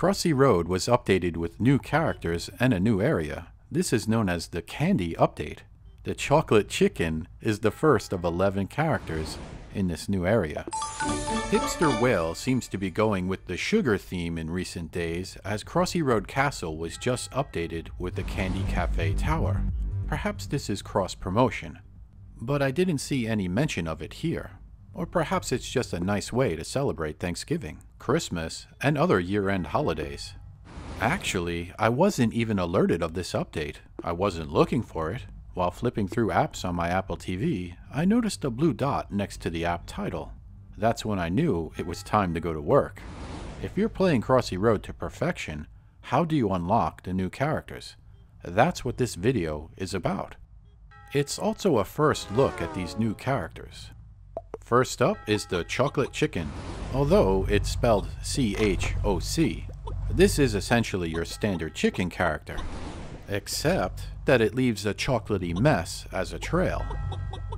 Crossy Road was updated with new characters and a new area. This is known as the Candy Update. The Chocolate Chicken is the first of 11 characters in this new area. Hipster Whale seems to be going with the sugar theme in recent days, as Crossy Road Castle was just updated with the Candy Cafe Tower. Perhaps this is cross-promotion, but I didn't see any mention of it here. Or perhaps it's just a nice way to celebrate Thanksgiving, Christmas, and other year-end holidays. Actually, I wasn't even alerted of this update. I wasn't looking for it. While flipping through apps on my Apple TV, I noticed a blue dot next to the app title. That's when I knew it was time to go to work. If you're playing Crossy Road to perfection, how do you unlock the new characters? That's what this video is about. It's also a first look at these new characters. First up is the Chocolate Chicken. Although it's spelled C-H-O-C, this is essentially your standard chicken character, except that it leaves a chocolatey mess as a trail.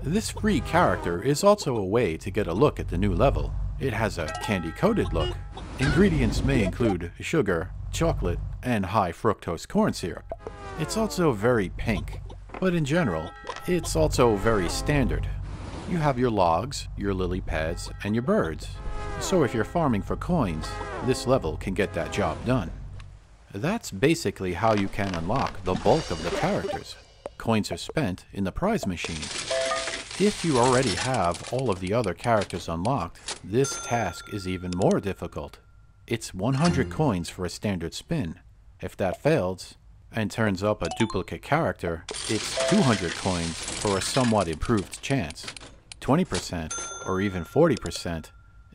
This free character is also a way to get a look at the new level. It has a candy-coated look. Ingredients may include sugar, chocolate, and high fructose corn syrup. It's also very pink, but in general, it's also very standard. You have your logs, your lily pads, and your birds. So if you're farming for coins, this level can get that job done. That's basically how you can unlock the bulk of the characters. Coins are spent in the prize machine. If you already have all of the other characters unlocked, this task is even more difficult. It's 100 coins for a standard spin. If that fails, and turns up a duplicate character, it's 200 coins for a somewhat improved chance. 20% or even 40%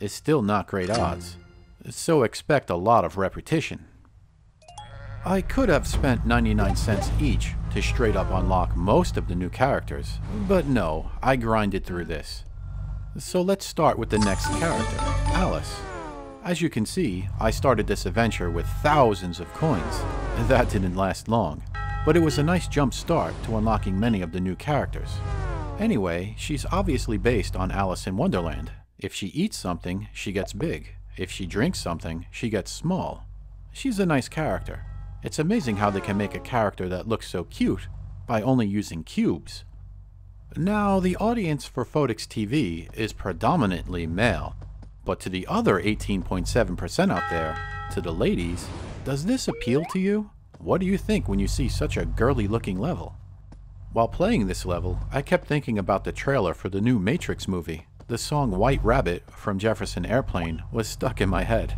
is still not great odds, so expect a lot of repetition. I could have spent 99 cents each to straight up unlock most of the new characters, but no, I grinded through this. So let's start with the next character, Alice. As you can see, I started this adventure with thousands of coins. That didn't last long, but it was a nice jump start to unlocking many of the new characters. Anyway, she's obviously based on Alice in Wonderland. If she eats something, she gets big. If she drinks something, she gets small. She's a nice character. It's amazing how they can make a character that looks so cute by only using cubes. Now, the audience for Photics TV is predominantly male, but to the other 18.7% out there, to the ladies, does this appeal to you? What do you think when you see such a girly looking level? While playing this level, I kept thinking about the trailer for the new Matrix movie. The song White Rabbit from Jefferson Airplane was stuck in my head.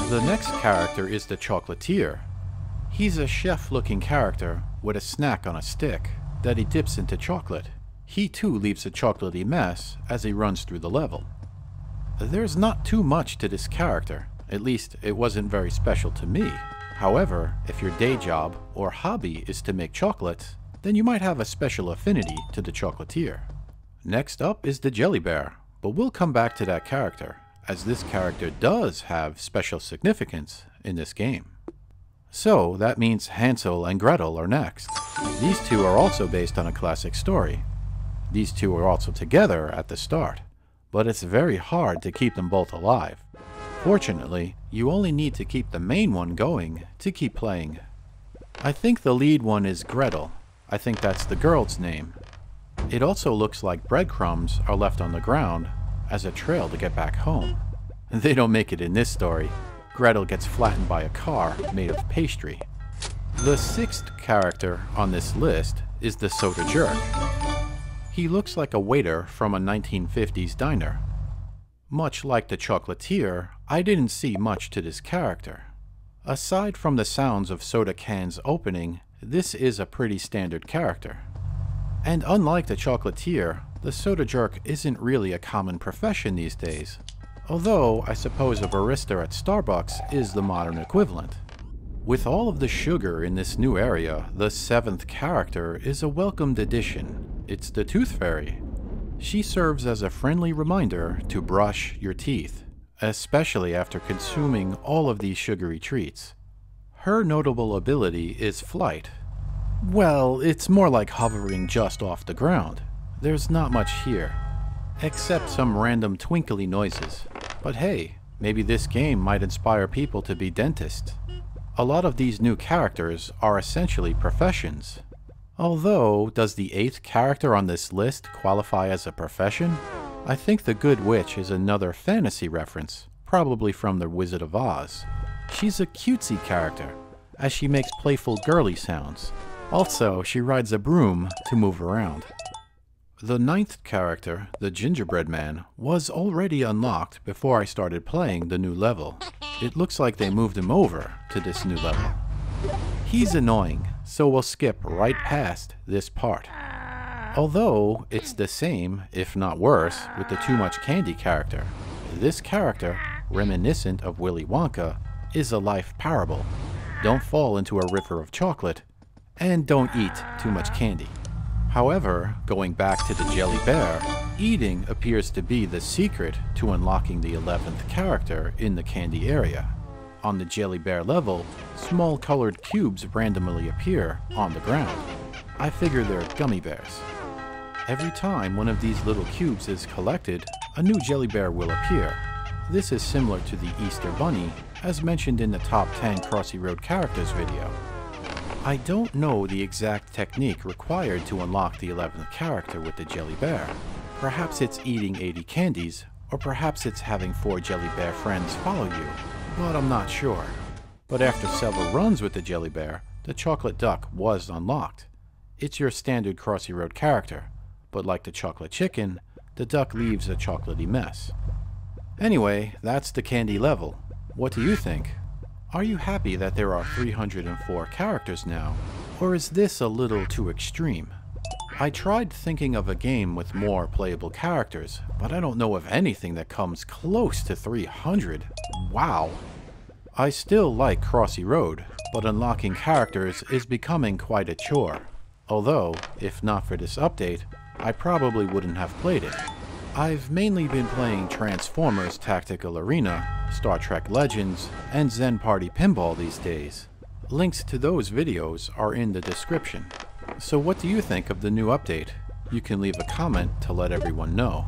The next character is the Chocolatier. He's a chef-looking character with a snack on a stick that he dips into chocolate. He too leaves a chocolatey mess as he runs through the level. There's not too much to this character, at least it wasn't very special to me. However, if your day job or hobby is to make chocolates, then you might have a special affinity to the Chocolatier. Next up is the Jelly Bear, but we'll come back to that character, as this character does have special significance in this game. So that means Hansel and Gretel are next. These two are also based on a classic story. These two are also together at the start, but it's very hard to keep them both alive. Fortunately, you only need to keep the main one going to keep playing. I think the lead one is Gretel. I think that's the girl's name. It also looks like breadcrumbs are left on the ground as a trail to get back home. They don't make it in this story. Gretel gets flattened by a car made of pastry. The sixth character on this list is the Soda Jerk. He looks like a waiter from a 1950s diner. Much like the Chocolatier, I didn't see much to this character. Aside from the sounds of soda cans opening, this is a pretty standard character. And unlike the Chocolatier, the Soda Jerk isn't really a common profession these days. Although, I suppose a barista at Starbucks is the modern equivalent. With all of the sugar in this new area, the seventh character is a welcomed addition. It's the Tooth Fairy. She serves as a friendly reminder to brush your teeth, especially after consuming all of these sugary treats. Her notable ability is flight. Well, it's more like hovering just off the ground. There's not much here, except some random twinkly noises. But hey, Maybe this game might inspire people to be dentists. A lot of these new characters are essentially professions. Although, does the 8th character on this list qualify as a profession? I think the Good Witch is another fantasy reference, probably from The Wizard of Oz. She's a cutesy character, as she makes playful girly sounds. Also, she rides a broom to move around. The 9th character, the Gingerbread Man, was already unlocked before I started playing the new level. It looks like they moved him over to this new level. He's annoying, so we'll skip right past this part. Although, it's the same, if not worse, with the Too Much Candy character. This character, reminiscent of Willy Wonka, is a life parable. Don't fall into a river of chocolate, and don't eat too much candy. However, going back to the Jelly Bear, eating appears to be the secret to unlocking the 11th character in the candy area. On the Jelly Bear level, small colored cubes randomly appear on the ground. I figure they're gummy bears. Every time one of these little cubes is collected, a new Jelly Bear will appear. This is similar to the Easter Bunny, as mentioned in the Top 10 Crossy Road characters video. I don't know the exact technique required to unlock the 11th character with the Jelly Bear. Perhaps it's eating 80 candies, or perhaps it's having 4 Jelly Bear friends follow you, but I'm not sure. But after several runs with the Jelly Bear, the Chocolate Duck was unlocked. It's your standard Crossy Road character, but like the Chocolate Chicken, the duck leaves a chocolatey mess. Anyway, that's the candy level. What do you think? Are you happy that there are 304 characters now, or is this a little too extreme? I tried thinking of a game with more playable characters, but I don't know of anything that comes close to 300. Wow! I still like Crossy Road, but unlocking characters is becoming quite a chore. Although, if not for this update, I probably wouldn't have played it. I've mainly been playing Transformers Tactical Arena, Star Trek Legends, and Zen Party Pinball these days. Links to those videos are in the description. So what do you think of the new update? You can leave a comment to let everyone know.